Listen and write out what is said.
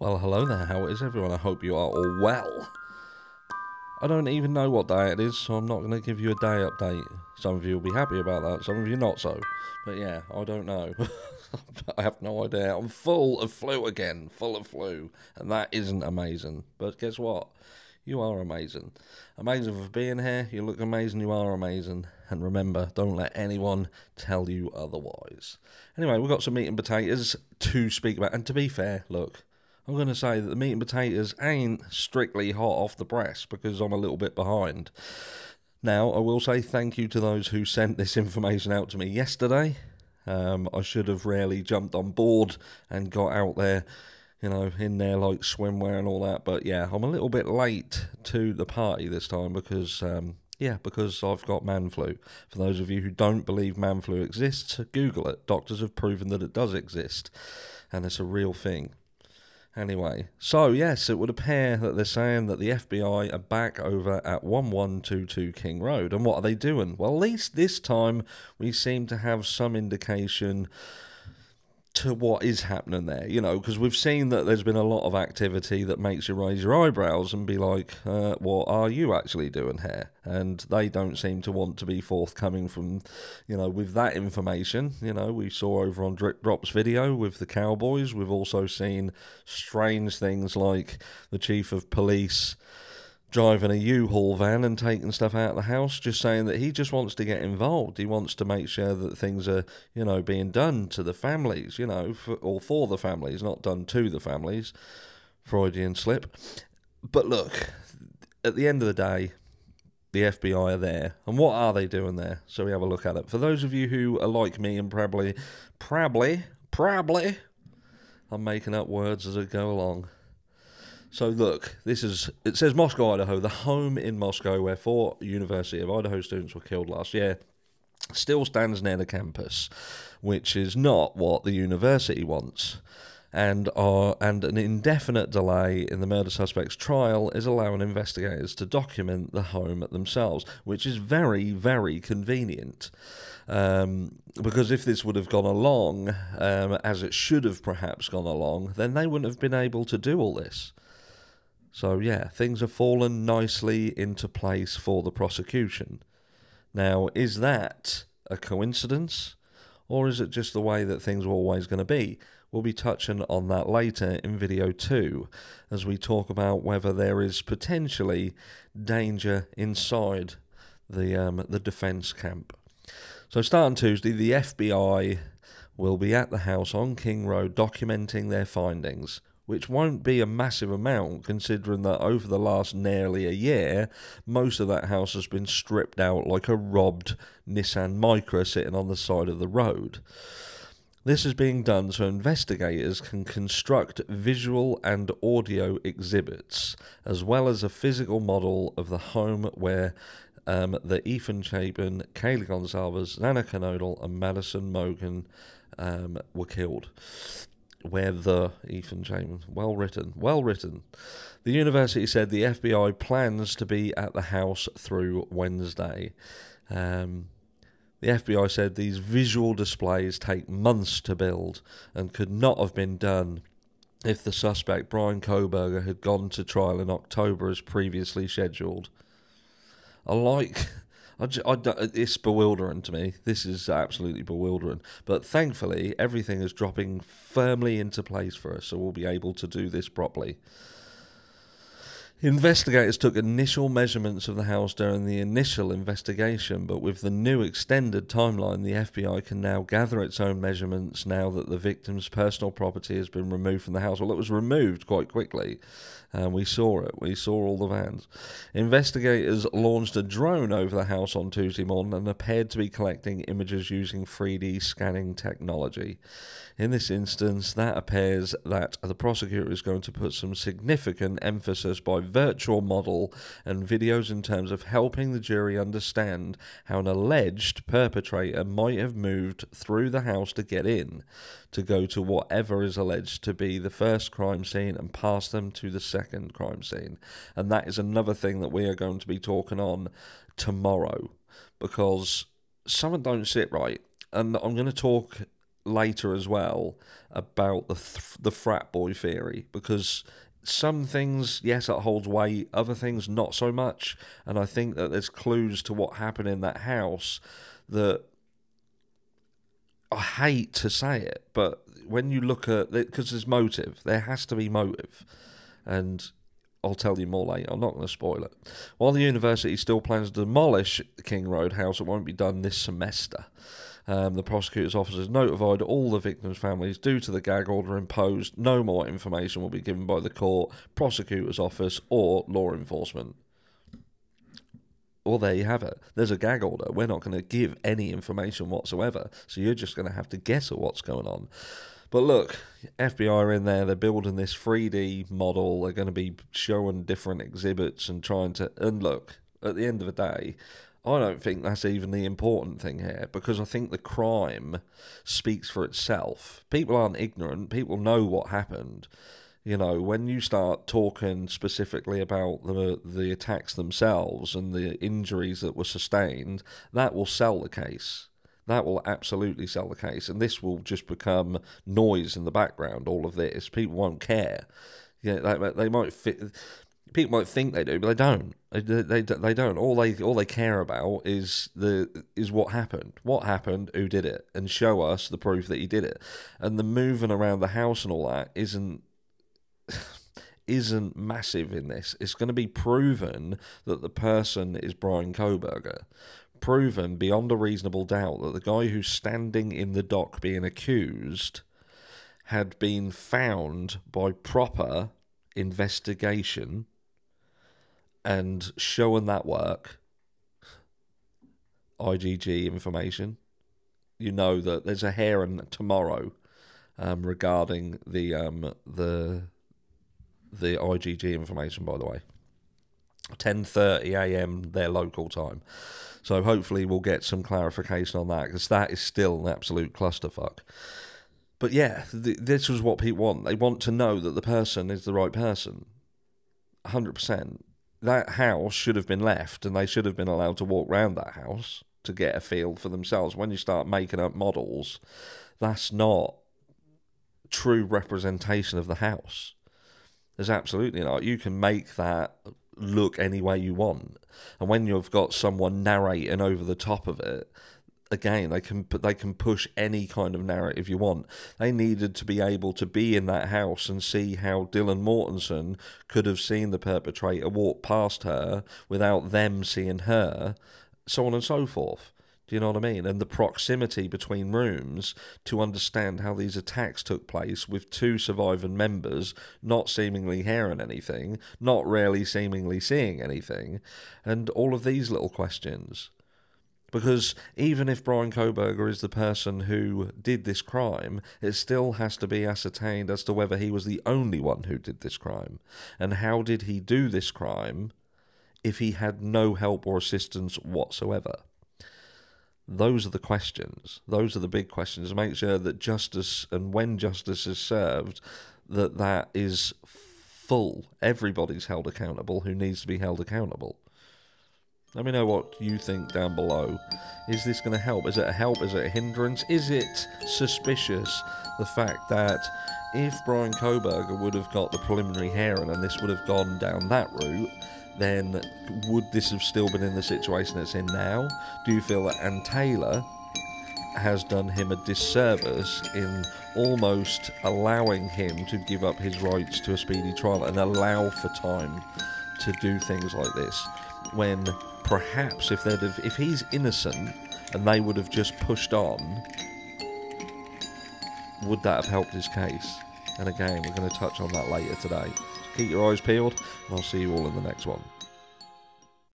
Well, hello there, how is everyone? I hope you are all well. I don't even know what day it is, so I'm not going to give you a day update. Some of you will be happy about that, some of you not so. But yeah, I don't know. I have no idea. I'm full of flu again, full of flu. And that isn't amazing. But guess what? You are amazing. Amazing for being here, you look amazing, you are amazing. And remember, don't let anyone tell you otherwise. Anyway, we've got some meat and potatoes to speak about. And to be fair, look, I'm going to say that the meat and potatoes ain't strictly hot off the press because I'm a little bit behind. Now, I will say thank you to those who sent this information out to me yesterday. I should have really jumped on board and got out there, you know, in there like swimwear and all that. But yeah, I'm a little bit late to the party this time because, because I've got man flu. For those of you who don't believe man flu exists, Google it. Doctors have proven that it does exist, and it's a real thing. Anyway, so yes, it would appear that they're saying that the FBI are back over at 1122 King Road. And what are they doing? Well, at least this time we seem to have some indication to what is happening there, you know, because we've seen that there's been a lot of activity that makes you raise your eyebrows and be like, what are you actually doing here? And they don't seem to want to be forthcoming from, you know, with that information. You know, we saw over on Drip Drop's video with the Cowboys, we've also seen strange things like the chief of police driving a U-Haul van and taking stuff out of the house, just saying that he just wants to get involved. He wants to make sure that things are, you know, being done to the families, you know, for the families, not done to the families. Freudian slip. But look, at the end of the day, the FBI are there. And what are they doing there? So we have a look at it. For those of you who are like me and probably, I'm making up words as I go along. So look, it says Moscow, Idaho, the home in Moscow where 4 University of Idaho students were killed last year, still stands near the campus, which is not what the university wants. And an indefinite delay in the murder suspect's trial is allowing investigators to document the home themselves, which is very, very convenient. Because if this would have gone along, as it should have perhaps gone along, then they wouldn't have been able to do all this. So yeah, things have fallen nicely into place for the prosecution. Now, is that a coincidence? Or is it just the way that things were always going to be? We'll be touching on that later in video 2, as we talk about whether there is potentially danger inside the defence camp. So starting Tuesday, the FBI will be at the house on King Road documenting their findings, which won't be a massive amount considering that over the last nearly a year, most of that house has been stripped out like a robbed Nissan Micra sitting on the side of the road. This is being done so investigators can construct visual and audio exhibits, as well as a physical model of the home where the Ethan Chapin, Kaylee Gonsalves, Nana Canodal and Madison Mogan were killed. Where the Ethan Chapin, well written. The university said the FBI plans to be at the house through Wednesday. The FBI said these visual displays take months to build and could not have been done if the suspect, Brian Kohberger, had gone to trial in October as previously scheduled. It's bewildering to me. This is absolutely bewildering. But thankfully, everything is dropping firmly into place for us, so we'll be able to do this properly. Investigators took initial measurements of the house during the initial investigation, but with the new extended timeline, the FBI can now gather its own measurements now that the victim's personal property has been removed from the house. Well, it was removed quite quickly. We saw it. We saw all the vans. Investigators launched a drone over the house on Tuesday morning and appeared to be collecting images using 3D scanning technology. In this instance, that appears that the prosecutor is going to put some significant emphasis by virtual model and videos in terms of helping the jury understand how an alleged perpetrator might have moved through the house to get in, to go to whatever is alleged to be the first crime scene and pass them to the second crime scene. And that is another thing that we are going to be talking on tomorrow, because something don't sit right. And I'm going to talk later as well about the frat boy theory, because some things, yes, it holds weight, other things not so much, and I think that there's clues to what happened in that house that, I hate to say it, but when you look at it, because there's motive, there has to be motive, and I'll tell you more later. I'm not going to spoil it. While the university still plans to demolish King Road House, it won't be done this semester. The prosecutor's office has notified all the victims' families due to the gag order imposed. No more information will be given by the court, prosecutor's office, or law enforcement. Well, there you have it. There's a gag order. We're not going to give any information whatsoever, so you're just going to have to guess at what's going on. But look, FBI are in there, they're building this 3D model, they're going to be showing different exhibits and trying to... And look, at the end of the day, I don't think that's even the important thing here, because I think the crime speaks for itself. People aren't ignorant, people know what happened. You know, when you start talking specifically about the attacks themselves and the injuries that were sustained, that will sell the case. That will absolutely sell the case, and this will just become noise in the background. All of this, people won't care. Yeah, they might fit. People might think they do, but they don't. They don't. All they care about is what happened. What happened? Who did it? And show us the proof that he did it. And the moving around the house and all that isn't massive in this. It's going to be proven that the person is Bryan Kohberger. Proven beyond a reasonable doubt that the guy who's standing in the dock being accused had been found by proper investigation and showing that work. IGG information. You know that there's a hearing tomorrow regarding the IGG information, by the way. 10:30 a.m. their local time. So hopefully we'll get some clarification on that, because that is still an absolute clusterfuck. But yeah, this is what people want. They want to know that the person is the right person. 100%. That house should have been left, and they should have been allowed to walk around that house to get a feel for themselves. When you start making up models, that's not true representation of the house. There's absolutely not. You can make that look any way you want, and when you've got someone narrating over the top of it, again, they can push any kind of narrative you want. They needed to be able to be in that house and see how Dylan Mortensen could have seen the perpetrator walk past her without them seeing her, so on and so forth. Do you know what I mean? And the proximity between rooms to understand how these attacks took place with two surviving members not seemingly hearing anything, not really seemingly seeing anything, and all of these little questions. Because even if Bryan Kohberger is the person who did this crime, it still has to be ascertained as to whether he was the only one who did this crime. And how did he do this crime if he had no help or assistance whatsoever? Those are the questions. Those are the big questions. Make sure that justice, and when justice is served, that is full. Everybody's held accountable who needs to be held accountable. Let me know what you think down below. Is this going to help? Is it a help? Is it a hindrance? Is it suspicious, the fact that if Bryan Kohberger would have got the preliminary hearing and this would have gone down that route, then would this have still been in the situation it's in now? Do you feel that Ann Taylor has done him a disservice in almost allowing him to give up his rights to a speedy trial and allow for time to do things like this, when perhaps if he's innocent and they would have just pushed on, would that have helped his case? And again, we're going to touch on that later today. Keep your eyes peeled, and I'll see you all in the next one.